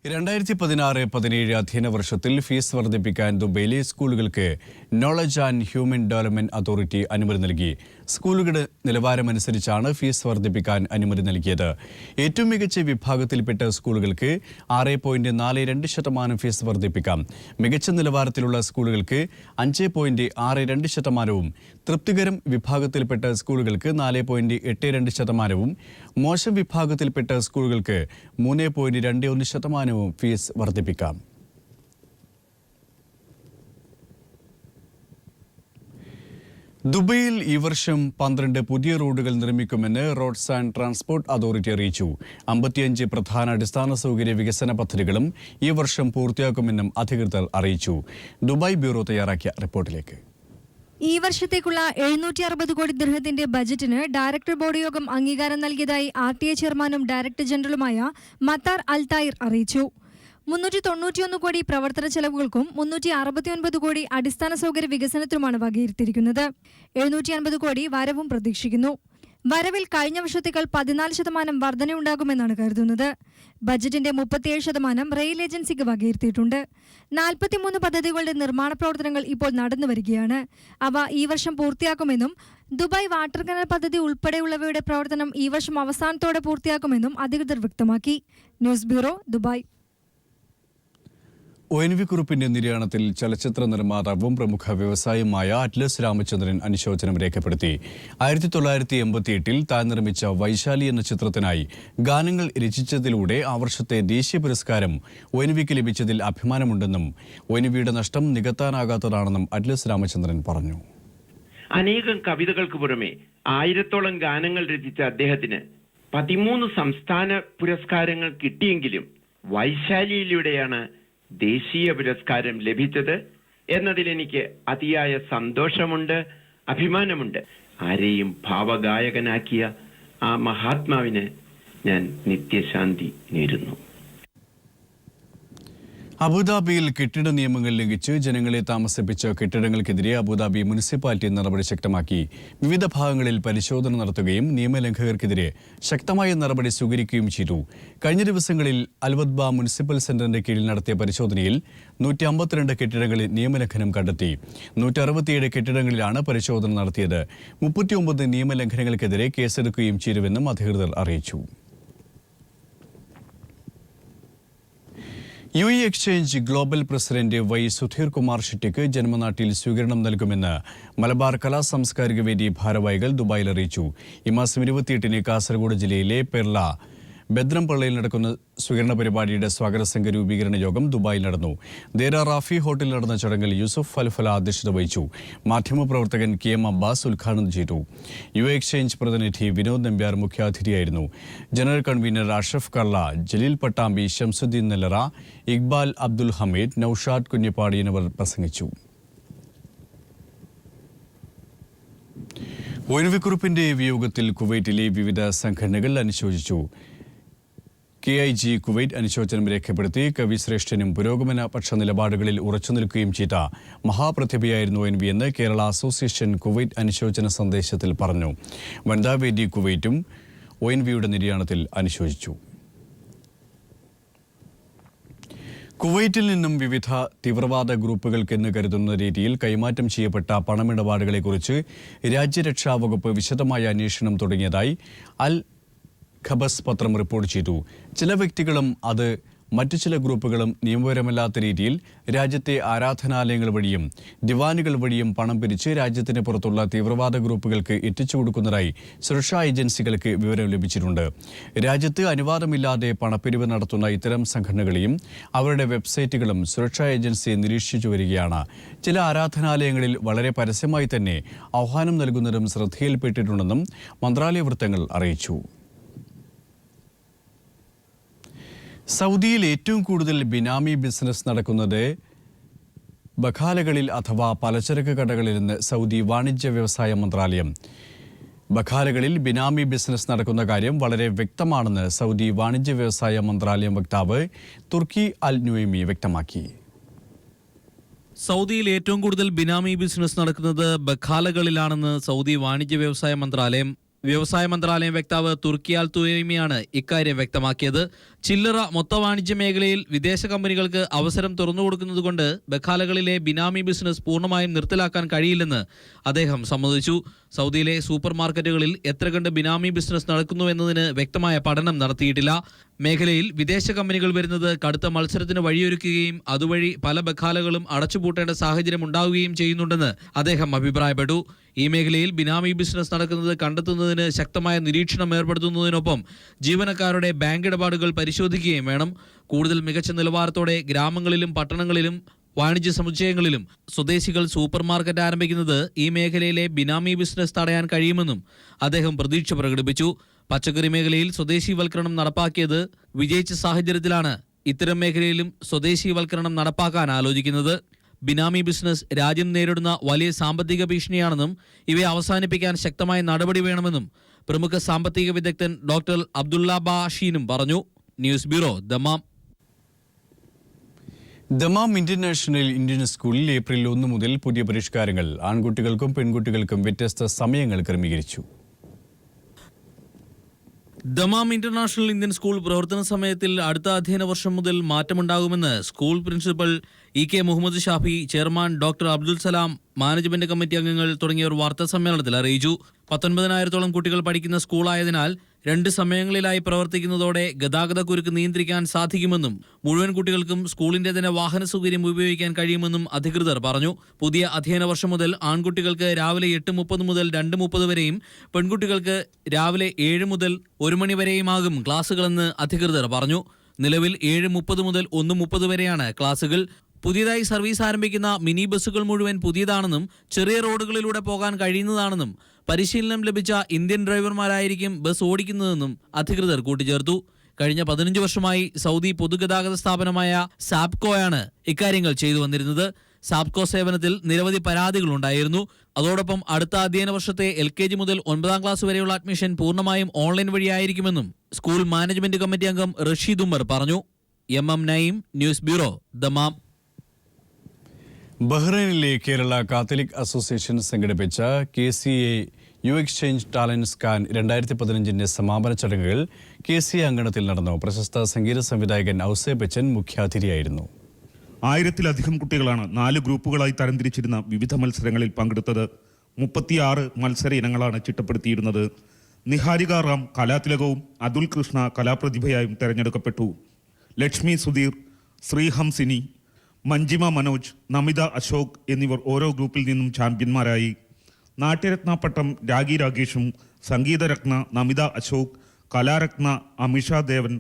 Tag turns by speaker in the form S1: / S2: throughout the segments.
S1: 2016-17 അധ്യയന വർഷത്തിൽ ഫീസ് വർദ്ധിപ്പിക്കാൻ ദുബൈയിലെ സ്കൂളുകൾക്ക് knowledge and human development authority അനുമതി നൽകി. സ്കൂളുകളുടെ നിലവാരമനുസരിച്ചാണ് ഫീസ് വർദ്ധിപ്പിക്കാൻ അനുമതി നൽകിയത്. ഏറ്റവും മികച്ച വിഭാഗത്തിൽപ്പെട്ട സ്കൂളുകൾക്ക് 6.42% ഫീസ് വർദ്ധിപ്പിക്കാം. മികച്ച നിലവാരത്തിലുള്ള സ്കൂളുകൾക്ക് 5.62%, തൃപ്തികരം വിഭാഗത്തിൽപ്പെട്ട സ്കൂളുകൾക്ക് 4.82%, മോശം വിഭാഗത്തിൽപ്പെട്ട സ്കൂളുകൾക്ക് 3.21% ഫീസ് വർദ്ധിപ്പിക്കാം. ദുബൈയിൽ ഈ വർഷം 12 പുതിയ റോഡുകൾ നിർമ്മിക്കുമെന്ന് റോഡ്സ് ആൻഡ് ട്രാൻസ്പോർട്ട് അതോറിറ്റി അറിയിച്ചു. 55 പ്രധാന അടിസ്ഥാന സൗകര്യ വികസന പദ്ധതികളും ഈ വർഷം പൂർത്തിയാക്കുമെന്നും അധികൃതർ അറിയിച്ചു. ദുബായ് ബ്യൂറോ തയ്യാറാക്കിയ റിപ്പോർട്ടിലേക്ക്.
S2: ഈ വർഷത്തേക്കുള്ള 760 കോടി ദിർഹത്തിന്റെ ബജറ്റിന് ഡയറക്ടർ ബോർഡ് യോഗം അംഗീകാരം നൽകിയതായി RTA ചെയർമാനും ഡയറക്ടർ ജനറലുമായ മത്താർ അൽ തായിർ അറിയിച്ചു. 391 കോടി പ്രവർത്തന ചെലവുകൾക്കും 369 കോടി അടിസ്ഥാന സൗകര്യ വികസനത്തിനുമാണ് വകയിരുത്തിയിരിക്കുന്നത്. 750 കോടി വരവും പ്രതീക്ഷിക്കുന്നു. വരവിൽ കഴിഞ്ഞ വർഷത്തേക്കാൾ 14% വർധനയുണ്ടാകുമെന്നാണ് കരുതുന്നത്. ബജറ്റിന്റെ 37% റെയിൽ ഏജൻസിക്ക് വകയിരുത്തിയിട്ടുണ്ട്. 43 പദ്ധതികളുടെ നിർമ്മാണ പ്രവർത്തനങ്ങൾ ഇപ്പോൾ നടന്നുവരികയാണ്. അവ ഈ വർഷം പൂർത്തിയാക്കുമെന്നും ദുബായ് വാട്ടർ കനാൽ പദ്ധതി ഉൾപ്പെടെയുള്ളവയുടെ പ്രവർത്തനം ഈ വർഷം അവസാനത്തോടെ പൂർത്തിയാക്കുമെന്നും അധികൃതർ വ്യക്തമാക്കി. News bureau, Dubai.
S1: ONV കുറുപ്പിന്റെ നിര്യാണത്തിൽ ചലച്ചിത്ര നിർമ്മാതാവും പ്രമുഖ വ്യവസായിയുമായ അറ്റ്ലസ് രാമചന്ദ്രൻ അനുശോചനം രേഖപ്പെടുത്തി. 1988-ൽ താൻ നിർമ്മിച്ച വൈശാലി എന്ന ചിത്രത്തിനായി ഗാനങ്ങൾ രചിച്ചതിലൂടെ ആ വർഷത്തെ ദേശീയ പുരസ്കാരം ONVക്ക് ലഭിച്ചതിൽ അഭിമാനമുണ്ടെന്നും ONVയുടെ നഷ്ടം നികത്താനാകാത്തതാണെന്നും അറ്റ്ലസ് രാമചന്ദ്രൻ പറഞ്ഞു.
S3: അനേകം കവിതകൾക്ക് പുറമെ 1000-ഓളം ഗാനങ്ങൾ രചിച്ച അദ്ദേഹത്തിന് 13 സംസ്ഥാന പുരസ്കാരങ്ങൾ കിട്ടിയെങ്കിലും വൈശാലിയിലൂടെയാണ് ദേശീയ പുരസ്കാരം ലഭിച്ചത് എന്നതിൽ എനിക്ക് അതിയായ സന്തോഷമുണ്ട്, അഭിമാനമുണ്ട്. ആരെയും ഭാവഗായകനാക്കിയ ആ മഹാത്മാവിന് ഞാൻ നിത്യശാന്തി നേരുന്നു.
S1: അബുദാബിയിൽ കെട്ടിട നിയമങ്ങൾ ലംഘിച്ച് ജനങ്ങളെ താമസിപ്പിച്ച കെട്ടിടങ്ങൾക്കെതിരെ അബുദാബി മുനിസിപ്പാലിറ്റി നടപടി ശക്തമാക്കി. വിവിധ ഭാഗങ്ങളിൽ പരിശോധന നടത്തുകയും നിയമലംഘകർക്കെതിരെ ശക്തമായ നടപടി സ്വീകരിക്കുകയും ചെയ്തു. കഴിഞ്ഞ ദിവസങ്ങളിൽ അൽവദ്ബ മുനിസിപ്പൽ സെന്ററിന്റെ കീഴിൽ നടത്തിയ പരിശോധനയിൽ 152 കെട്ടിടങ്ങളിൽ നിയമലംഘനം കണ്ടെത്തി. 167 കെട്ടിടങ്ങളിലാണ് പരിശോധന നടത്തിയത്. 39 നിയമലംഘനങ്ങൾക്കെതിരെ കേസെടുക്കുകയും ചെയ്തുവെന്നും അധികൃതർ അറിയിച്ചു. UAE exchange global president Y Sudheer Kumar ഷെട്ടിക്ക് ജന്മനാട്ടിൽ സ്വീകരണം നൽകുമെന്ന് മലബാർ കലാ സാംസ്കാരിക വേദി ഭാരവാഹികൾ ദുബായിൽ അറിയിച്ചു. ഈ മാസം 28-ന് കാസർഗോഡ് ജില്ലയിലെ പെർള ബദ്രംപള്ളിയിൽ നടക്കുന്ന സ്വീകരണ പരിപാടിയുടെ സ്വാഗത സംഘ രൂപീകരണ യോഗം ദുബായിൽ നടന്നു. ദേര റാഫി ഹോട്ടലിൽ നടന്ന ചടങ്ങിൽ യൂസുഫ് അൽഫല അധ്യക്ഷത വഹിച്ചു. മാധ്യമപ്രവർത്തകൻ KM അബ്ബാസ് ഉദ്ഘാടനം ചെയ്തു. UAE എക്സ്ചേഞ്ച് പ്രതിനിധി വിനോദ് നമ്പ്യാർ മുഖ്യാതിഥിയായിരുന്നു. ജനറൽ കൺവീനർ അഷ്റഫ് കള്ള, ജലീൽ പട്ടാമ്പി, ഷംസുദ്ദീൻ നെല്ലറ, ഇക്ബാൽ അബ്ദുൽ ഹമീദ്, നൌഷാദ് കുഞ്ഞിപ്പാടി എന്നിവർ പ്രസംഗിച്ചു. ONV കുറുപ്പിന്റെ വിയോഗത്തിൽ കുവൈറ്റിലെ വിവിധ സംഘടനകൾ അനുശോചിച്ചു. KIG കുവൈറ്റ് അനുശോചനം രേഖപ്പെടുത്തി. കവിശ്രേഷ്ഠനും പുരോഗമന പക്ഷ നിലപാടുകളിൽ ഉറച്ചുനിൽക്കുകയും ചെയ്ത മഹാപ്രതിഭയായിരുന്നു ONV എന്ന് കേരള അസോസിയേഷൻ കുവൈറ്റ് അനുശോചന സന്ദേശത്തിൽ പറഞ്ഞു. വനിതാവേദി കുവൈറ്റും ONVയുടെ നിര്യാണത്തിൽ അനുശോചിച്ചു. കുവൈറ്റിൽ നിന്നും വിവിധ തീവ്രവാദ ഗ്രൂപ്പുകൾക്കെന്ന് കരുതുന്ന രീതിയിൽ കൈമാറ്റം ചെയ്യപ്പെട്ട പണമിടപാടുകളെക്കുറിച്ച് രാജ്യരക്ഷാ വകുപ്പ് വിശദമായ അന്വേഷണം തുടങ്ങിയതായി അൽ ഖബസ് പത്രം റിപ്പോർട്ട് ചെയ്തു. ചില വ്യക്തികളും അത് മറ്റു ചില ഗ്രൂപ്പുകളും നിയമപരമല്ലാത്ത രീതിയിൽ രാജ്യത്തെ ആരാധനാലയങ്ങൾ വഴിയും ദിവാനുകൾ വഴിയും പണം പിരിച്ച് രാജ്യത്തിന് പുറത്തുള്ള തീവ്രവാദ ഗ്രൂപ്പുകൾക്ക് എത്തിച്ചു കൊടുക്കുന്നതായി സുരക്ഷാ ഏജൻസികൾക്ക് വിവരം ലഭിച്ചിട്ടുണ്ട്. രാജ്യത്ത് അനുവാദമില്ലാതെ പണപ്പിരിവ് നടത്തുന്ന ഇത്തരം സംഘടനകളെയും അവരുടെ വെബ്സൈറ്റുകളും സുരക്ഷാ ഏജൻസി നിരീക്ഷിച്ചു വരികയാണ്. ചില ആരാധനാലയങ്ങളിൽ വളരെ പരസ്യമായി തന്നെ ആഹ്വാനം നൽകുന്നതും ശ്രദ്ധയിൽപ്പെട്ടിട്ടുണ്ടെന്നും മന്ത്രാലയ വൃത്തങ്ങൾ അറിയിച്ചു. സൗദിയിൽ ഏറ്റവും കൂടുതൽ ബിനാമി ബിസിനസ് നടക്കുന്നത് ബഖാലകളിൽ അഥവാ പലചരക്ക് കടകളിലെന്ന് സൗദി വാണിജ്യ വ്യവസായ മന്ത്രാലയം. ബഖാലകളിൽ ബിനാമി ബിസിനസ് നടക്കുന്ന കാര്യം വളരെ വ്യക്തമാണെന്ന് സൗദി വാണിജ്യ വ്യവസായ മന്ത്രാലയം വക്താവ് തുർക്കി അൽ നുഐമി വ്യക്തമാക്കി.
S4: സൗദിയിൽ ഏറ്റവും കൂടുതൽ ബിനാമി ബിസിനസ് നടക്കുന്നത് ബഖാലകളിലാണെന്ന് സൗദി വാണിജ്യ വ്യവസായ മന്ത്രാലയം വ്യവസായ മന്ത്രാലയം വക്താവ് തുർക്കിയാൽ തുയമിയാണ് ഇക്കാര്യം വ്യക്തമാക്കിയത്. ചില്ലറ മൊത്ത വാണിജ്യ മേഖലയിൽ വിദേശ കമ്പനികൾക്ക് അവസരം തുറന്നുകൊടുക്കുന്നതുകൊണ്ട് ബഖാലകളിലെ ബിനാമി ബിസിനസ് പൂർണ്ണമായും നിർത്തലാക്കാൻ കഴിയില്ലെന്ന് അദ്ദേഹം സമ്മതിച്ചു. സൗദിയിലെ സൂപ്പർ മാർക്കറ്റുകളിൽ എത്ര കണ്ട് ബിനാമി ബിസിനസ് നടക്കുന്നുവെന്നതിന് വ്യക്തമായ പഠനം നടത്തിയിട്ടില്ല. മേഖലയിൽ വിദേശ കമ്പനികൾ വരുന്നത് കടുത്ത മത്സരത്തിന് വഴിയൊരുക്കുകയും അതുവഴി പല ബഖാലകളും അടച്ചുപൂട്ടേണ്ട സാഹചര്യം ഉണ്ടാവുകയും ചെയ്യുന്നുണ്ടെന്ന് അദ്ദേഹം അഭിപ്രായപ്പെട്ടു. ഈ മേഖലയിൽ ബിനാമി ബിസിനസ് നടക്കുന്നത് കണ്ടെത്തുന്നതിന് ശക്തമായ നിരീക്ഷണം ഏർപ്പെടുത്തുന്നതിനൊപ്പം ജീവനക്കാരുടെ ബാങ്ക് ഇടപാടുകൾ പരിശോധിക്കുകയും വേണം. കൂടുതൽ മികച്ച നിലവാരത്തോടെ ഗ്രാമങ്ങളിലും പട്ടണങ്ങളിലും വാണിജ്യ സമുച്ചയങ്ങളിലും സ്വദേശികൾ സൂപ്പർ മാർക്കറ്റ് ആരംഭിക്കുന്നത് ഈ മേഖലയിലെ ബിനാമി ബിസിനസ് തടയാൻ കഴിയുമെന്നും അദ്ദേഹം പ്രതീക്ഷ പ്രകടിപ്പിച്ചു. പച്ചക്കറി മേഖലയിൽ സ്വദേശീവൽക്കരണം നടപ്പാക്കിയത് വിജയിച്ച സാഹചര്യത്തിലാണ് ഇത്തരം മേഖലയിലും സ്വദേശീവൽക്കരണം നടപ്പാക്കാൻ ആലോചിക്കുന്നത്. ബിനാമി ബിസിനസ് രാജ്യം നേരിടുന്ന വലിയ സാമ്പത്തിക ഭീഷണിയാണെന്നും ഇവയെ അവസാനിപ്പിക്കാൻ ശക്തമായ നടപടി വേണമെന്നും പ്രമുഖ സാമ്പത്തിക വിദഗ്ധൻ ഡോക്ടർ അബ്ദുള്ള ബാഷീനും പറഞ്ഞു. News bureau, Dammam.
S1: Dammam international Indian സ്കൂളിൽ ഏപ്രിൽ 1 മുതൽ പുതിയ പരിഷ്കാരങ്ങൾ. ആൺകുട്ടികൾക്കും പെൺകുട്ടികൾക്കും വ്യത്യസ്ത സമയങ്ങൾ ക്രമീകരിച്ചു.
S4: ദമാം ഇന്റർനാഷണൽ ഇന്ത്യൻ സ്കൂൾ പ്രവർത്തന സമയത്തിൽ അടുത്ത അധ്യയന വർഷം മുതൽ മാറ്റമുണ്ടാകുമെന്ന് school principal EK Muhammad Shafi, chairman doctor Abdul Salam, management committee അംഗങ്ങൾ തുടങ്ങിയവർ വാർത്താ സമ്മേളനത്തിൽ അറിയിച്ചു. 19,000-ഓളം കുട്ടികൾ പഠിക്കുന്ന സ്കൂളായതിനാൽ 2 സമയങ്ങളിലായി പ്രവർത്തിക്കുന്നതോടെ ഗതാഗത കുരുക്ക് നിയന്ത്രിക്കാൻ സാധിക്കുമെന്നും മുഴുവൻ കുട്ടികൾക്കും സ്കൂളിന്റെ തന്നെ വാഹന സൗകര്യം ഉപയോഗിക്കാൻ കഴിയുമെന്നും അധികൃതർ പറഞ്ഞു. പുതിയ അധ്യയന വർഷം മുതൽ ആൺകുട്ടികൾക്ക് രാവിലെ 8:30 മുതൽ 2:30 വരെയും പെൺകുട്ടികൾക്ക് രാവിലെ 7 മുതൽ 1 മണി വരെയുമാകും ക്ലാസുകളെന്ന് അധികൃതർ പറഞ്ഞു. നിലവിൽ 7:30 മുതൽ 1:30 വരെയാണ് ക്ലാസുകൾ. പുതിയതായി സർവീസ് ആരംഭിക്കുന്ന മിനി ബസ്സുകൾ മുഴുവൻ പുതിയതാണെന്നും ചെറിയ റോഡുകളിലൂടെ പോകാൻ കഴിയുന്നതാണെന്നും പരിശീലനം ലഭിച്ച ഇന്ത്യൻ ഡ്രൈവർമാരായിരിക്കും ബസ് ഓടിക്കുന്നതെന്നും അധികൃതർ കൂട്ടിച്ചേർത്തു. കഴിഞ്ഞ 15 വർഷമായി സൗദി പൊതുഗതാഗത സ്ഥാപനമായ സാപ്കോയാണ് ഇക്കാര്യങ്ങൾ ചെയ്തു വന്നിരുന്നത്. സാപ്കോ സേവനത്തിൽ നിരവധി പരാതികളുണ്ടായിരുന്നു. അതോടൊപ്പം അടുത്ത അധ്യയന വർഷത്തെ LKG മുതൽ 9ാം ക്ലാസ് വരെയുള്ള അഡ്മിഷൻ പൂർണ്ണമായും ഓൺലൈൻ വഴിയായിരിക്കുമെന്നും സ്കൂൾ മാനേജ്മെന്റ് കമ്മിറ്റി അംഗം റഷീദ് ഉമർ പറഞ്ഞു. MM Naeem, news bureau, Dammam.
S1: ബഹ്റൈനിലെ കേരള കാത്തലിക് അസോസിയേഷൻ സംഘടിപ്പിച്ച KCA U exchange talent scan 2015 സമാപന ചടങ്ങുകൾ KCA അങ്കണത്തിൽ നടന്നു. പ്രശസ്ത സംഗീത സംവിധായകൻ ഔസേപ്പച്ചൻ മുഖ്യാതിഥിയായിരുന്നു.
S5: 1000-ലധികം കുട്ടികളാണ് 4 ഗ്രൂപ്പുകളായി തരംതിരിച്ചിരുന്ന വിവിധ മത്സരങ്ങളിൽ പങ്കെടുത്തത്. 36 മത്സര ഇനങ്ങളാണ് ചിട്ടപ്പെടുത്തിയിരുന്നത്. നിഹാരിക റാം കലാതിലകവും അതുൽ കൃഷ്ണ കലാപ്രതിഭയായും തെരഞ്ഞെടുക്കപ്പെട്ടു. ലക്ഷ്മി സുധീർ, ശ്രീഹംസിനി, മഞ്ജിമ മനോജ്, നമിത അശോക് എന്നിവർ ഓരോ ഗ്രൂപ്പിൽ നിന്നും ചാമ്പ്യന്മാരായി. നാട്യരത്ന പട്ടം രാഗി രാഗേഷും, സംഗീതരത്ന നമിത അശോക്, കലാരത്ന അമിഷ ദേവൻ,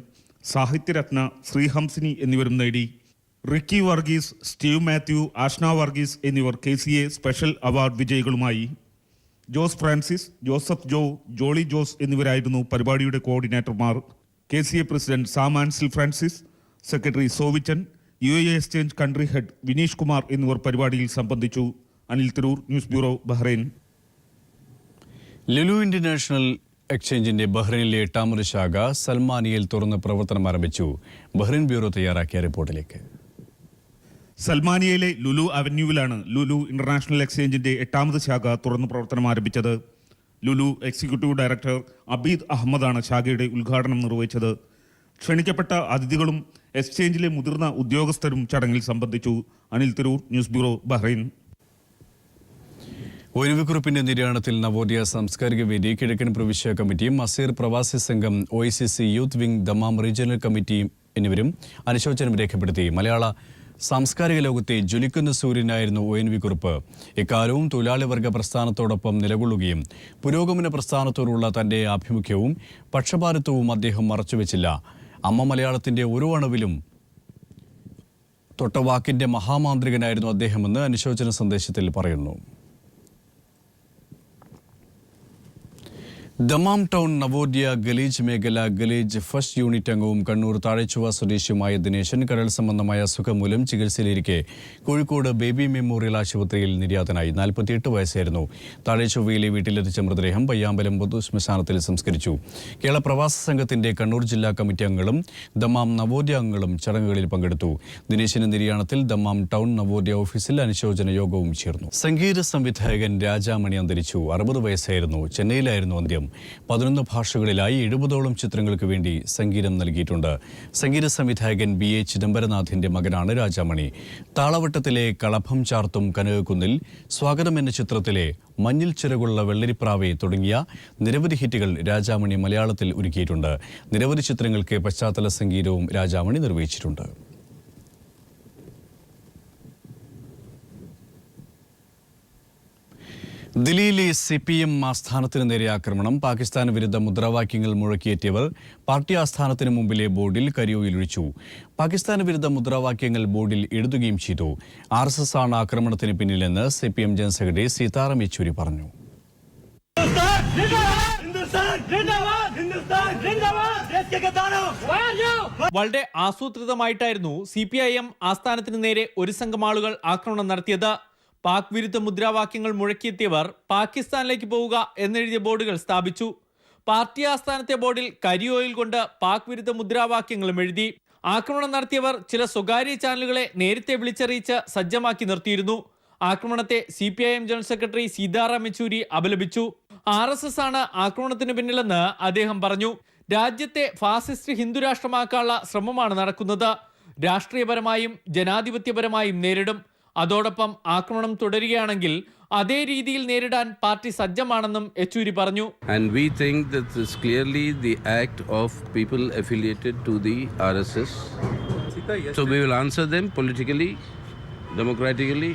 S5: സാഹിത്യരത്ന ശ്രീഹംസിനി എന്നിവരും നേടി. Ricky Varghese, Steve Mathew, Ashna Varghese എന്നിവർ KCA സ്പെഷ്യൽ അവാർഡ് വിജയികളുമായി. Jose Francis, Joseph Jo, Jolly Jose എന്നിവരായിരുന്നു പരിപാടിയുടെ കോർഡിനേറ്റർമാർ. KCA president Sam Ansil Francis, secretary Sovichan, UAE exchange country head Vineesh Kumar എന്നിവർ പരിപാടിയിൽ സംബന്ധിച്ചു. Anil Tirur, news bureau, Bahrain.
S1: Lulu international എക്സ്ചേഞ്ചിന്റെ ബഹ്റൈനിലെ 8ാമത് ശാഖ സൽമാനിയയിൽ തുറന്ന് പ്രവർത്തനം ആരംഭിച്ചു. ബഹ്റൈൻ ബ്യൂറോ തയ്യാറാക്കിയ റിപ്പോർട്ടിലേക്ക്.
S5: സൽമാനിയയിലെ ലുലു അവന്യൂവിലാണ് ലുലു ഇന്റർനാഷണൽ എക്സ്ചേഞ്ചിന്റെ 8ാമത് ശാഖ തുറന്ന് പ്രവർത്തനം ആരംഭിച്ചത്. ലുലു എക്സിക്യൂട്ടീവ് ഡയറക്ടർ അബീദ് അഹമ്മദാണ് ശാഖയുടെ ഉദ്ഘാടനം നിർവഹിച്ചത്. ക്ഷണിക്കപ്പെട്ട അതിഥികളും എക്സ്ചേഞ്ചിലെ മുതിർന്ന ഉദ്യോഗസ്ഥരും ചടങ്ങിൽ സംബന്ധിച്ചു. Anil Tirur, news bureau, Bahrain.
S1: ഒഴിവുകുറിപ്പിന്റെ നിര്യാണത്തിൽ നവോദയ സാംസ്കാരിക വേദി, കിഴക്കൻ പ്രവിശ്യ കമ്മിറ്റിയും അസീർ പ്രവാസി സംഘം, OICC youth wing, Dammam regional committee എന്നിവരും അനുശോചനം രേഖപ്പെടുത്തി. മലയാള സാംസ്കാരിക ലോകത്തെ ജ്വലിക്കുന്ന സൂര്യനായിരുന്നു ONV കുറുപ്പ്. എക്കാലവും തൊഴിലാളി വർഗ പ്രസ്ഥാനത്തോടൊപ്പം നിലകൊള്ളുകയും പുരോഗമന പ്രസ്ഥാനത്തോടുള്ള തന്റെ ആഭിമുഖ്യവും പക്ഷപാതിത്വവും അദ്ദേഹം മറച്ചുവെച്ചില്ല. അമ്മ മലയാളത്തിന്റെ ഓരോ അണുവിലും തൊട്ടവാക്കിന്റെ മഹാമാന്ത്രികനായിരുന്നു അദ്ദേഹമെന്ന് അനുശോചന സന്ദേശത്തിൽ പറയുന്നു. ദമാം ടൗൺ നവോദയ ഗലീജ് മേഖല ഗലീജ് ഫസ്റ്റ് യൂണിറ്റ് അംഗവും കണ്ണൂർ താഴെച്ചുവ സ്വദേശിയുമായ ദിനേശൻ കരൾ സംബന്ധമായ അസുഖം മൂലം ചികിത്സയിലിരിക്കെ കോഴിക്കോട് ബേബി മെമ്മോറിയൽ ആശുപത്രിയിൽ നിര്യാതനായി. 48 വയസ്സായിരുന്നു. താഴെച്ചുവയിലെ വീട്ടിലെത്തിച്ച മൃതദേഹം പയ്യാമ്പലം പൊതു ശ്മശാനത്തിൽ സംസ്കരിച്ചു. കേരള പ്രവാസ സംഘത്തിന്റെ കണ്ണൂർ ജില്ലാ കമ്മിറ്റി അംഗങ്ങളും ദമാം നവോദയ അംഗങ്ങളും ചടങ്ങുകളിൽ പങ്കെടുത്തു. ദിനേശിന്റെ നിര്യാണത്തിൽ ദമാം ടൗൺ നവോദയ ഓഫീസിൽ അനുശോചന യോഗവും ചേർന്നു. സംഗീത സംവിധായകൻ രാജാമണി അന്തരിച്ചു. 60 വയസ്സായിരുന്നു. ചെന്നൈയിലായിരുന്നു അന്ത്യം. സംഗീതം. 11 ഭാഷകളിലായി 70ഓളം ചിത്രങ്ങൾക്ക് വേണ്ടി സംഗീതം നൽകിയിട്ടുണ്ട്. സംഗീത സംവിധായകൻ BA ചിദംബരനാഥിന്റെ മകനാണ് രാജാമണി. താളവട്ടത്തിലെ കളഭം ചാർത്തും കനകക്കുന്നിൽ, സ്വാഗതം എന്ന ചിത്രത്തിലെ മഞ്ഞിൽ ചിറകുള്ള വെള്ളരിപ്രാവേ തുടങ്ങിയ നിരവധി ഹിറ്റുകൾ രാജാമണി മലയാളത്തിൽ ഒരുക്കിയിട്ടുണ്ട്. നിരവധി ചിത്രങ്ങൾക്ക് പശ്ചാത്തല സംഗീതവും രാജാമണി നിർവഹിച്ചിട്ടുണ്ട്. ദില്ലിയിലെ CPM ആസ്ഥാനത്തിന് നേരെ ആക്രമണം. പാകിസ്ഥാൻ വിരുദ്ധ മുദ്രാവാക്യങ്ങൾ മുഴക്കിയെത്തിയവർ പാർട്ടി ആസ്ഥാനത്തിന് മുമ്പിലെ ബോർഡിൽ കരിയോയിലൊഴിച്ചു. പാകിസ്ഥാൻ വിരുദ്ധ മുദ്രാവാക്യങ്ങൾ ബോർഡിൽ എഴുതുകയും ചെയ്തു. RSS ആണ് ആക്രമണത്തിന് പിന്നിലെന്ന് CPM general secretary Sitaram Yechury പറഞ്ഞു.
S6: വളരെ ആസൂത്രിതമായിട്ടായിരുന്നു CPIM ആസ്ഥാനത്തിന് നേരെ ഒരു സംഘം ആളുകൾ ആക്രമണം നടത്തിയത്. പാക് വിരുദ്ധ മുദ്രാവാക്യങ്ങൾ മുഴക്കിയെത്തിയവർ പാകിസ്ഥാനിലേക്ക് പോവുക എന്നെഴുതിയ ബോർഡുകൾ സ്ഥാപിച്ചു. പാർട്ടി ആസ്ഥാനത്തെ ബോർഡിൽ കരിയോയിൽ കൊണ്ട് പാക് വിരുദ്ധ മുദ്രാവാക്യങ്ങളും എഴുതി. ആക്രമണം നടത്തിയവർ ചില സ്വകാര്യ ചാനലുകളെ നേരത്തെ വിളിച്ചറിയിച്ച് സജ്ജമാക്കി നിർത്തിയിരുന്നു. ആക്രമണത്തെ CPIM general secretary Sitaram Yechury അപലപിച്ചു. RSS ആണ് ആക്രമണത്തിന് പിന്നിലെന്ന് അദ്ദേഹം പറഞ്ഞു. രാജ്യത്തെ ഫാസിസ്റ്റ് ഹിന്ദു രാഷ്ട്രമാക്കാനുള്ള ശ്രമമാണ് നടക്കുന്നത്. രാഷ്ട്രീയപരമായും ജനാധിപത്യപരമായും നേരിടും. അതോടൊപ്പം ആക്രമണം തുടരുകയാണെങ്കിൽ അതേ രീതിയിൽ നേരിടാൻ പാർട്ടി സജ്ജമാണെന്നും യെച്ചൂരി പറഞ്ഞു.
S7: And we think that this is clearly the act of people affiliated to the RSS. So we will answer them politically, democratically,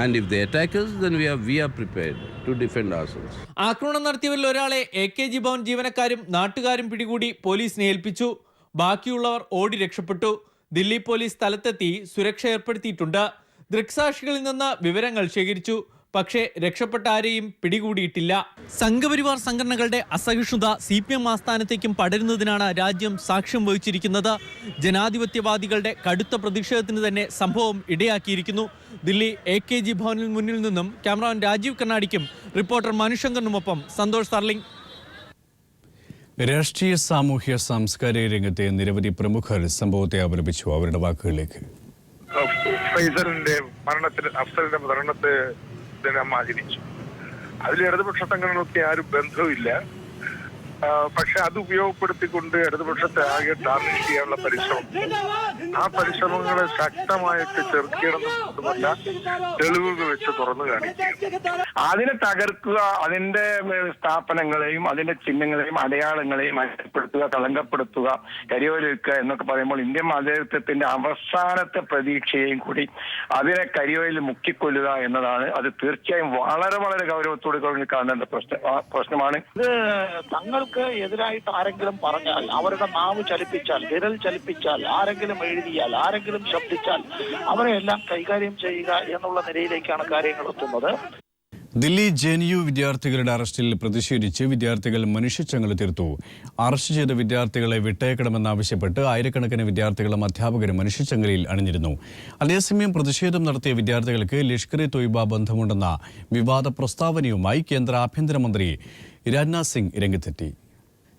S7: and if they attack us, then we are prepared to defend ourselves.
S6: ആക്രമണം നടത്തിയവരിൽ ഒരാളെ AKG Bhavan ജീവനക്കാരും നാട്ടുകാരും പിടികൂടി പോലീസിനെ ഏൽപ്പിച്ചു. ബാക്കിയുള്ളവർ ഓടി രക്ഷപ്പെട്ടു. ദില്ലി പോലീസ് സ്ഥലത്തെത്തി സുരക്ഷ ഏർപ്പെടുത്തിയിട്ടുണ്ട്. ദൃക്സാക്ഷികളിൽ നിന്ന് വിവരങ്ങൾ ശേഖരിച്ചു. പക്ഷേ രക്ഷപ്പെട്ട ആരെയും പിടികൂടിയിട്ടില്ല. സംഘപരിവാർ സംഘടനകളുടെ അസഹിഷ്ണുത CPM ആസ്ഥാനത്തേക്കും പടരുന്നതിനാണ് രാജ്യം സാക്ഷ്യം വഹിച്ചിരിക്കുന്നത്. ജനാധിപത്യവാദികളുടെ കടുത്ത പ്രതിഷേധത്തിന് തന്നെ സംഭവം ഇടയാക്കിയിരിക്കുന്നു. ദില്ലി AKG ഭവനിൽ മുന്നിൽ നിന്നും ക്യാമറാമാൻ രാജീവ് കണ്ണാടിക്കും റിപ്പോർട്ടർ മനുശങ്കറിനുമൊപ്പം സന്തോഷ് സർലിംഗ്.
S1: രാഷ്ട്രീയ, സാമൂഹ്യ, സാംസ്കാരിക രംഗത്തെ നിരവധി പ്രമുഖർ സംഭവത്തെ അപലപിച്ചു. അവരുടെ വാക്കുകളിലേക്ക്.
S8: ഫൈസലിന്റെ മരണത്തെ നാം ആചരിച്ചു. അതിൽ ഇടതുപക്ഷ സംഘടനകളൊക്കെ ആരും ബന്ധവുമില്ല. പക്ഷെ അത് ഉപയോഗപ്പെടുത്തിക്കൊണ്ട് ഇടതുപക്ഷത്തെ ആകെ ടാർണിഷ് ചെയ്യാനുള്ള പരിശ്രമം, ആ പരിശ്രമങ്ങളെ ശക്തമായിട്ട് ചെറുക്കിയിടുന്നതുമല്ല തെളിവുകൾ വെച്ച് തുറന്നു കാണിക്കുക, അതിനെ തകർക്കുക, അതിന്റെ സ്ഥാപനങ്ങളെയും അതിന്റെ ചിഹ്നങ്ങളെയും അടയാളങ്ങളെയും അനപ്പെടുത്തുക, കളങ്കപ്പെടുത്തുക, കരിയോയിലെടുക്കുക എന്നൊക്കെ പറയുമ്പോൾ ഇന്ത്യൻ മതേതരത്വത്തിന്റെ അവസാനത്തെ പ്രതീക്ഷയെയും കൂടി അതിനെ കരിയോയിൽ മുക്കിക്കൊല്ലുക എന്നതാണ്. അത് തീർച്ചയായും വളരെ വളരെ ഗൗരവത്തോടെ കാണേണ്ട പ്രശ്നമാണ്.
S9: ഇത് തങ്ങൾക്ക് എതിരായിട്ട് ആരെങ്കിലും പറഞ്ഞാൽ, അവരുടെ നാവ് ചലിപ്പിച്ചാൽ, വിരൽ ചലിപ്പിച്ചാൽ, ആരെങ്കിലും എഴുതിയാൽ, ആരെങ്കിലും ശബ്ദിച്ചാൽ അവരെല്ലാം കൈകാര്യം ചെയ്യുക എന്നുള്ള നിലയിലേക്കാണ് കാര്യങ്ങൾ എത്തുന്നത്.
S1: ദില്ലി JNU വിദ്യാർത്ഥികളുടെ അറസ്റ്റിൽ പ്രതിഷേധിച്ച് വിദ്യാർത്ഥികൾ മനുഷ്യച്ചങ്ങല തീർത്തു. അറസ്റ്റ് ചെയ്ത വിദ്യാർത്ഥികളെ വിട്ടയക്കണമെന്നാവശ്യപ്പെട്ട് ആയിരക്കണക്കിന് വിദ്യാർത്ഥികളും അധ്യാപകരും മനുഷ്യച്ചങ്ങലയിൽ അണിഞ്ഞിരുന്നു. അതേസമയം പ്രതിഷേധം നടത്തിയ വിദ്യാർത്ഥികൾക്ക് ലഷ്കർ-ഇ-തൊയ്ബ ബന്ധമുണ്ടെന്ന വിവാദ പ്രസ്താവനയുമായി കേന്ദ്ര ആഭ്യന്തരമന്ത്രി രാജ്നാഥ് സിംഗ് രംഗത്തെത്തി.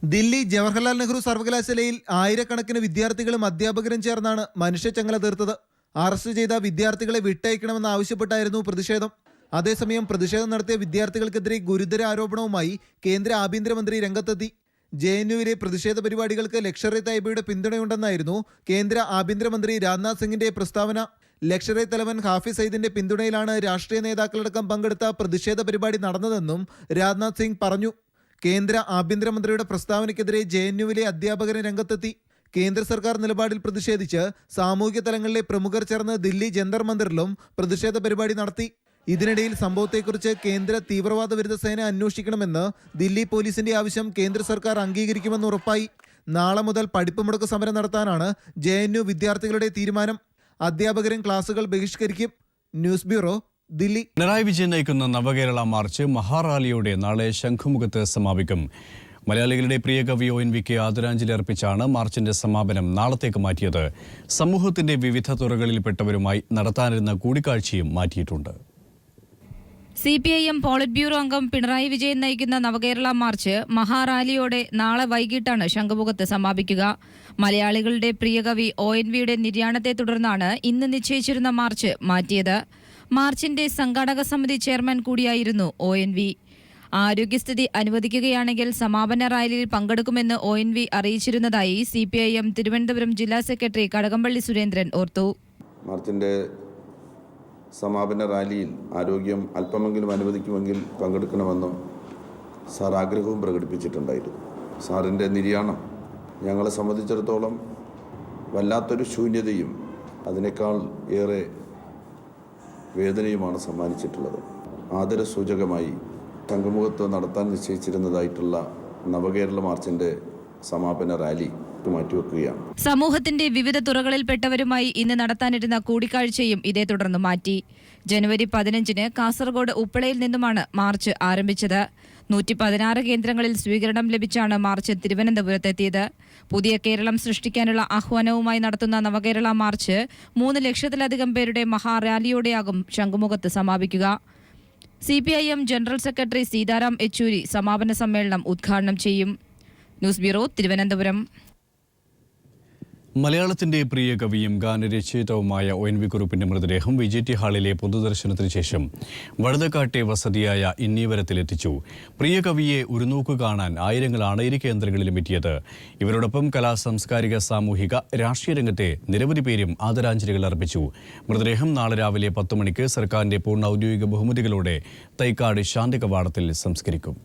S10: ദില്ലി ജവഹർലാൽ നെഹ്റു സർവകലാശാലയിൽ ആയിരക്കണക്കിന് വിദ്യാർത്ഥികളും അധ്യാപകരും ചേർന്നാണ് മനുഷ്യച്ചങ്ങല തീർത്തത്. അറസ്റ്റ് ചെയ്ത വിദ്യാർത്ഥികളെ വിട്ടയക്കണമെന്ന് ആവശ്യപ്പെട്ടായിരുന്നു പ്രതിഷേധം. അതേസമയം പ്രതിഷേധം നടത്തിയ വിദ്യാർത്ഥികൾക്കെതിരെ ഗുരുതര ആരോപണവുമായി കേന്ദ്ര ആഭ്യന്തരമന്ത്രി രംഗത്തെത്തി. JNUവിലെ പ്രതിഷേധ പരിപാടികൾക്ക് ലഷ്കർ-ഇ-തൊയ്ബയുടെ പിന്തുണയുണ്ടെന്നായിരുന്നു കേന്ദ്ര ആഭ്യന്തരമന്ത്രി രാജ്നാഥ് സിംഗിന്റെ പ്രസ്താവന. ലഷ്കർ-ഇ തലവൻ ഹാഫിസ് സയ്യിദിന്റെ പിന്തുണയിലാണ് രാഷ്ട്രീയ നേതാക്കളടക്കം പങ്കെടുത്ത പ്രതിഷേധ പരിപാടി നടന്നതെന്നും രാജ്നാഥ് സിംഗ് പറഞ്ഞു. കേന്ദ്ര ആഭ്യന്തരമന്ത്രിയുടെ പ്രസ്താവനയ്ക്കെതിരെ JNUവിലെ അധ്യാപകരെ രംഗത്തെത്തി. കേന്ദ്ര സർക്കാർ നിലപാടിൽ പ്രതിഷേധിച്ച് സാമൂഹിക തലങ്ങളിലെ പ്രമുഖർ ചേർന്ന് ദില്ലി ജന്തർ മന്ദിറിലും പ്രതിഷേധ പരിപാടി നടത്തി. ഇതിനിടയിൽ സംഭവത്തെക്കുറിച്ച് കേന്ദ്ര തീവ്രവാദ വിരുദ്ധ സേന അന്വേഷിക്കണമെന്ന് ദില്ലി പോലീസിന്റെ ആവശ്യം കേന്ദ്ര സർക്കാർ അംഗീകരിക്കുമെന്ന് ഉറപ്പായി. നാളെ മുതൽ പഠിപ്പ് മുടക്ക് സമരം നടത്താനാണ് JNU വിദ്യാർത്ഥികളുടെ തീരുമാനം. അധ്യാപകരും ക്ലാസുകൾ ബഹിഷ്കരിക്കും. News bureau, Delhi.
S1: പിണറായി വിജയൻ നയിക്കുന്ന നവകേരള മാർച്ച് മഹാറാലിയോടെ നാളെ ശംഖുമുഖത്ത് സമാപിക്കും. മലയാളികളുടെ പ്രിയ കവി ONVക്ക് ആദരാഞ്ജലി അർപ്പിച്ചാണ് മാർച്ചിന്റെ സമാപനം നാളത്തേക്ക് മാറ്റിയത്. സമൂഹത്തിന്റെ വിവിധ തുറകളിൽപ്പെട്ടവരുമായി നടത്താനിരുന്ന കൂടിക്കാഴ്ചയും മാറ്റിയിട്ടുണ്ട്.
S11: CPIM പോളിറ്റ് ബ്യൂറോ അംഗം പിണറായി വിജയൻ നയിക്കുന്ന നവകേരള മാർച്ച് മഹാറാലിയോടെ നാളെ വൈകിട്ടാണ് ശംഖുമുഖത്ത് സമാപിക്കുക. മലയാളികളുടെ പ്രിയകവി ONVയുടെ നിര്യാണത്തെ തുടർന്നാണ് ഇന്ന് നിശ്ചയിച്ചിരുന്ന മാർച്ച് മാറ്റിയത്. മാർച്ചിന്റെ സംഘാടക സമിതി ചെയർമാൻ കൂടിയായിരുന്നു ONV. ആരോഗ്യസ്ഥിതി അനുവദിക്കുകയാണെങ്കിൽ സമാപന റാലിയിൽ പങ്കെടുക്കുമെന്ന് ONV അറിയിച്ചിരുന്നതായി CPIM തിരുവനന്തപുരം ജില്ലാ സെക്രട്ടറി കടകംപള്ളി സുരേന്ദ്രൻ ഓർത്തു.
S12: മാർച്ചിൻ്റെ സമാപന റാലിയിൽ ആരോഗ്യം അല്പമെങ്കിലും അനുവദിക്കുമെങ്കിൽ പങ്കെടുക്കണമെന്നും സാർ ആഗ്രഹവും പ്രകടിപ്പിച്ചിട്ടുണ്ടായിരുന്നു. സാറിൻ്റെ നിര്യാണം ഞങ്ങളെ സംബന്ധിച്ചിടത്തോളം വല്ലാത്തൊരു ശൂന്യതയും അതിനേക്കാൾ ഏറെ വേദനയുമാണ് സമ്മാനിച്ചിട്ടുള്ളത്. ആദരസൂചകമായി ശംഖുമുഖത്ത് നടത്താൻ നിശ്ചയിച്ചിരുന്നതായിട്ടുള്ള നവകേരള മാർച്ചിൻ്റെ സമാപന റാലി മാറ്റിവെക്കുകയാണ്.
S11: സമൂഹത്തിന്റെ വിവിധ തുറകളിൽപ്പെട്ടവരുമായി ഇന്ന് നടത്താനിരുന്ന കൂടിക്കാഴ്ചയും ഇതേ തുടർന്ന് മാറ്റി. ജനുവരി 15-ന് കാസർഗോഡ് ഉപ്പളയിൽ നിന്നുമാണ് മാർച്ച് ആരംഭിച്ചത്. 116 കേന്ദ്രങ്ങളിൽ സ്വീകരണം ലഭിച്ചാണ് മാർച്ച് തിരുവനന്തപുരത്തെത്തിയത്. പുതിയ കേരളം സൃഷ്ടിക്കാനുള്ള ആഹ്വാനവുമായി നടത്തുന്ന നവകേരള മാർച്ച് 3 ലക്ഷത്തിലധികം പേരുടെ മഹാറാലിയോടെയാകും ശംഖുമുഖത്ത് സമാപിക്കുക. CPIM general secretary Sitaram Yechury സമാപന സമ്മേളനം ഉദ്ഘാടനം ചെയ്യും. News bureau, Thiruvananthapuram.
S1: മലയാളത്തിന്റെ പ്രിയ കവിയും ഗാനരചയിതാവുമായ ONV കുറുപ്പിന്റെ മൃതദേഹം VGT ഹാളിലെ പൊതുദർശനത്തിന് ശേഷം വഴുതക്കാട്ടെ വസതിയായ ഇന്നീവരത്തിലെത്തിച്ചു. പ്രിയ കവിയെ ഒരു നോക്ക് കാണാൻ ആയിരങ്ങളാണ് ഇരു കേന്ദ്രങ്ങളിലും എത്തിയത്. ഇവരോടൊപ്പം സാംസ്കാരിക, സാമൂഹിക, രാഷ്ട്രീയ രംഗത്തെ നിരവധി പേരും ആദരാഞ്ജലികൾ അർപ്പിച്ചു. മൃതദേഹം നാളെ രാവിലെ 10 മണിക്ക് സർക്കാരിന്റെ പൂർണ്ണ ഔദ്യോഗിക ബഹുമതികളോടെ തൈക്കാട് ശാന്തി കവാടത്തിൽ സംസ്കരിക്കും.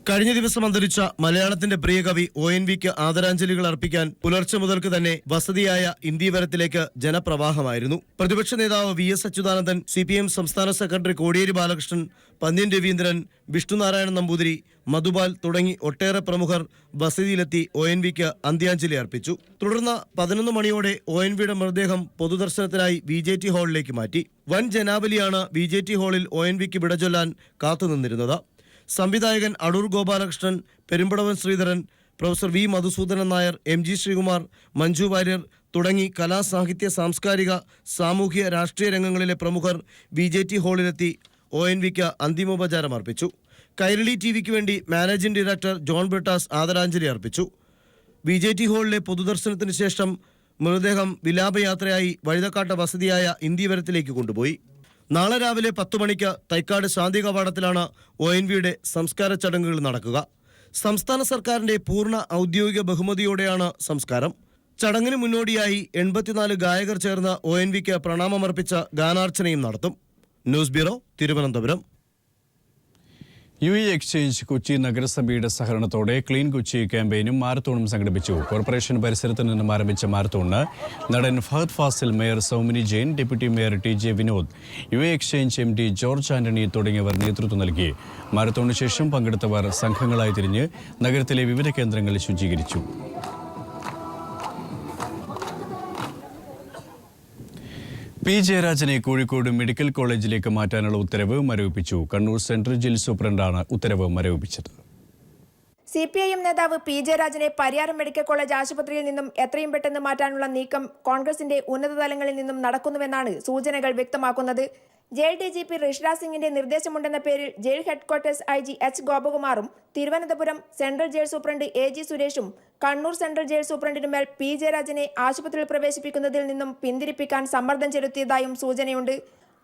S13: കഴിഞ്ഞ ദിവസം അന്തരിച്ച മലയാളത്തിന്റെ പ്രിയ കവി ONVക്ക് ആദരാഞ്ജലികൾ അർപ്പിക്കാൻ പുലർച്ചെ മുതൽക്ക് തന്നെ വസതിയായ ഇന്ദീവരത്തിലേക്ക് ജനപ്രവാഹമായിരുന്നു. പ്രതിപക്ഷ നേതാവ് VS അച്യുതാനന്ദൻ, CPM സംസ്ഥാന സെക്രട്ടറി കോടിയേരി ബാലകൃഷ്ണൻ, പന്ന്യൻ രവീന്ദ്രൻ, വിഷ്ണുനാരായണൻ നമ്പൂതിരി, മധുപാൽ തുടങ്ങി ഒട്ടേറെ പ്രമുഖർ വസതിയിലെത്തി ONVക്ക് അന്ത്യാഞ്ജലി അർപ്പിച്ചു. തുടർന്ന് 11 മണിയോടെ ONVയുടെ മൃതദേഹം പൊതുദർശനത്തിനായി VGT ഹാളിലേക്ക് മാറ്റി. വൻ ജനാവലിയാണ് VGT ഹാളിൽ ONVക്ക് വിടചൊല്ലാൻ കാത്തുനിന്നിരുന്നത്. സംവിധായകൻ Adoor Gopalakrishnan, Perumbadavam Sreedharan, professor V Madhusoodanan Nair, MG Sreekumar, Manju Warrier തുടങ്ങി കലാ, സാഹിത്യ, സാംസ്കാരിക, സാമൂഹ്യ, രാഷ്ട്രീയ രംഗങ്ങളിലെ പ്രമുഖർ VGT ഹാളിലെത്തി ONVക്ക് അന്തിമോപചാരം അർപ്പിച്ചു. കൈരളി TVക്ക് വേണ്ടി മാനേജിംഗ് ഡയറക്ടർ ജോൺ ബ്രിട്ടാസ് ആദരാഞ്ജലി അർപ്പിച്ചു. VGT ഹാളിലെ പൊതുദർശനത്തിന് ശേഷം മൃതദേഹം വിലാപയാത്രയായി വഴുതക്കാട്ടെ വസതിയായ ഇന്ദീവരത്തിലേക്ക് കൊണ്ടുപോയി. നാളെ രാവിലെ 10 മണിക്ക് തൈക്കാട് ശാന്തി കവാടത്തിലാണ് ONVയുടെ സംസ്കാര ചടങ്ങുകൾ നടക്കുക. സംസ്ഥാന സർക്കാരിന്റെ പൂർണ്ണ ഔദ്യോഗിക ബഹുമതിയോടെയാണ് സംസ്കാരം. ചടങ്ങിന് മുന്നോടിയായി 84 ഗായകർ ചേർന്ന് ONVക്ക് പ്രണാമമർപ്പിച്ച ഗാനാർച്ചനയും നടത്തും. News bureau, Thiruvananthapuram.
S1: UAE exchange Kochi നഗരസഭയുടെ സഹകരണത്തോടെ ക്ലീൻ കൊച്ചി ക്യാമ്പയിനും മാരത്തോണും സംഘടിപ്പിച്ചു. കോർപ്പറേഷൻ പരിസരത്ത് നിന്നും ആരംഭിച്ച മാരത്തോണിന് നടൻ Fahadh Faasil, mayor Soumini Jain, deputy mayor TJ Vinod, UAE exchange MD George Antony തുടങ്ങിയവർ നേതൃത്വം നൽകി. മാരത്തോണിന് ശേഷം പങ്കെടുത്തവർ സംഘങ്ങളായി തിരിഞ്ഞ് നഗരത്തിലെ വിവിധ കേന്ദ്രങ്ങൾ ശുചീകരിച്ചു. P. ജയരാജനെ കോഴിക്കോട് മെഡിക്കൽ കോളേജിലേക്ക് മാറ്റാനുള്ള ഉത്തരവ് മരവിപ്പിച്ചു. കണ്ണൂർ സെൻട്രൽ ജയിൽ സൂപ്രണ്ടാണ് ഉത്തരവ് മരവിപ്പിച്ചത്.
S14: CPIM നേതാവ് P. ജയരാജനെ പരിയാരം മെഡിക്കൽ കോളേജ് ആശുപത്രിയിൽ നിന്നും എത്രയും പെട്ടെന്ന് മാറ്റാനുള്ള നീക്കം കോൺഗ്രസിന്റെ ഉന്നതതലങ്ങളിൽ നിന്നും നടക്കുന്നുവെന്നാണ് സൂചനകൾ വ്യക്തമാക്കുന്നത്. ജയിൽ DGP ഋഷിരാജ് സിംഗിന്റെ നിർദ്ദേശമുണ്ടെന്ന പേരിൽ ജയിൽ ഹെഡ്ക്വാർട്ടേഴ്സ് IG H. ഗോപകുമാറും Thiruvananthapuram central jail superintendent AG സുരേഷും കണ്ണൂർ സെൻട്രൽ ജയിൽ സൂപ്രണ്ടിനുമേൽ P. ജയരാജനെ ആശുപത്രിയിൽ പ്രവേശിപ്പിക്കുന്നതിൽ നിന്നും പിന്തിരിപ്പിക്കാൻ സമ്മർദ്ദം ചെലുത്തിയതായും സൂചനയുണ്ട്.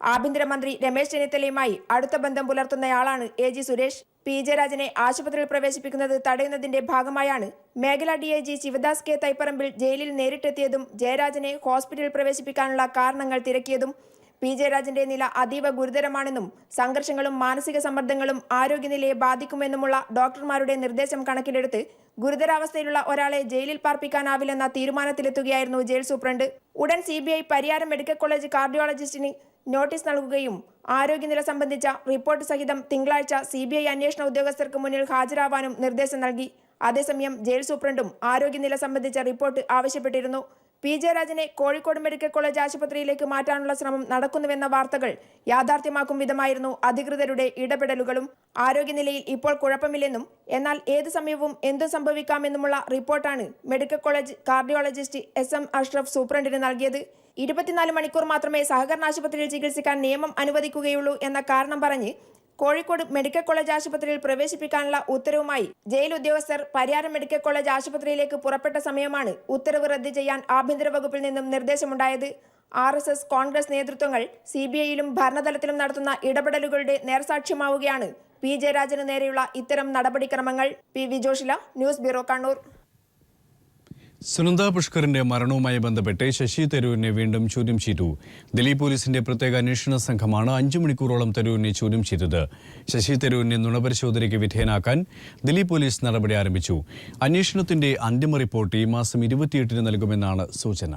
S14: ആഭ്യന്തരമന്ത്രി രമേശ് ചെന്നിത്തലയുമായി അടുത്ത ബന്ധം പുലർത്തുന്നയാളാണ് AG സുരേഷ്. P. ജയരാജനെ ആശുപത്രിയിൽ പ്രവേശിപ്പിക്കുന്നത് തടയുന്നതിന്റെ ഭാഗമായാണ് മേഖലാ DIG ശിവദാസ് K. തൈപ്പറമ്പിൽ ജയിലിൽ നേരിട്ടെത്തിയതും ജയരാജനെ ഹോസ്പിറ്റലിൽ പ്രവേശിപ്പിക്കാനുള്ള കാരണങ്ങൾ തിരക്കിയതും. P. ജയരാജന്റെ നില അതീവ ഗുരുതരമാണെന്നും സംഘർഷങ്ങളും മാനസിക സമ്മർദ്ദങ്ങളും ആരോഗ്യനിലയെ ബാധിക്കുമെന്നുമുള്ള ഡോക്ടർമാരുടെ നിർദ്ദേശം കണക്കിലെടുത്ത് ഗുരുതരാവസ്ഥയിലുള്ള ഒരാളെ ജയിലിൽ പാർപ്പിക്കാനാവില്ലെന്ന തീരുമാനത്തിലെത്തുകയായിരുന്നു ജയിൽ സൂപ്രണ്ട്. ഉടൻ CBI പരിയാരം മെഡിക്കൽ കോളേജ് കാർഡിയോളജിസ്റ്റിന് നോട്ടീസ് നൽകുകയും ആരോഗ്യനില സംബന്ധിച്ച റിപ്പോർട്ട് സഹിതം തിങ്കളാഴ്ച CBI അന്വേഷണ ഉദ്യോഗസ്ഥർക്ക് മുന്നിൽ ഹാജരാവാനും നിർദ്ദേശം നൽകി. അതേസമയം ജയിൽ സൂപ്രണ്ടും ആരോഗ്യനില സംബന്ധിച്ച റിപ്പോർട്ട് ആവശ്യപ്പെട്ടിരുന്നു. P. ജയരാജനെ കോഴിക്കോട് മെഡിക്കൽ കോളേജ് ആശുപത്രിയിലേക്ക് മാറ്റാനുള്ള ശ്രമം നടക്കുന്നുവെന്ന വാർത്തകൾ യാഥാർത്ഥ്യമാക്കും വിധമായിരുന്നു അധികൃതരുടെ ഇടപെടലുകളും. ആരോഗ്യനിലയിൽ ഇപ്പോൾ കുഴപ്പമില്ലെന്നും എന്നാൽ ഏത് സമയവും എന്തും സംഭവിക്കാമെന്നുമുള്ള റിപ്പോർട്ടാണ് medical college cardiologist SM Ashraf സൂപ്രണ്ടിന് നൽകിയത്. 24 മണിക്കൂർ മാത്രമേ സഹകരണ ആശുപത്രിയിൽ ചികിത്സിക്കാൻ നിയമം അനുവദിക്കുകയുള്ളൂ എന്ന കാരണം പറഞ്ഞ് കോഴിക്കോട് മെഡിക്കൽ കോളേജ് ആശുപത്രിയിൽ പ്രവേശിപ്പിക്കാനുള്ള ഉത്തരവുമായി ജയിൽ ഉദ്യോഗസ്ഥർ പരിയാരം മെഡിക്കൽ കോളേജ് ആശുപത്രിയിലേക്ക് പുറപ്പെട്ട സമയമാണ് ഉത്തരവ് റദ്ദ് ചെയ്യാൻ ആഭ്യന്തര വകുപ്പിൽ നിന്നും നിർദ്ദേശമുണ്ടായത്. RSS കോൺഗ്രസ് നേതൃത്വങ്ങൾ CBIയിലും ഭരണതലത്തിലും നടത്തുന്ന ഇടപെടലുകളുടെ നേർസാക്ഷ്യമാവുകയാണ് പി ജയരാജന് നേരെയുള്ള ഇത്തരം നടപടിക്രമങ്ങൾ. P Vijoshila, news bureau, Kannur.
S1: Sunanda പുഷ്കറിന്റെ മരണവുമായി ബന്ധപ്പെട്ട് ശശി തരൂരിനെ വീണ്ടും ചോദ്യം ചെയ്തു. ദില്ലി പോലീസിന്റെ പ്രത്യേക അന്വേഷണ സംഘമാണ് 5 മണിക്കൂറോളം തരൂരിനെ ചോദ്യം ചെയ്തത്. ശശി തരൂരിനെ നുണപരിശോധനയ്ക്ക് വിധേയനാക്കാൻ ദില്ലി പോലീസ് നടപടി ആരംഭിച്ചു. അന്വേഷണത്തിന്റെ അന്തിമ റിപ്പോർട്ട് ഈ മാസം 28-ന് നൽകുമെന്നാണ് സൂചന.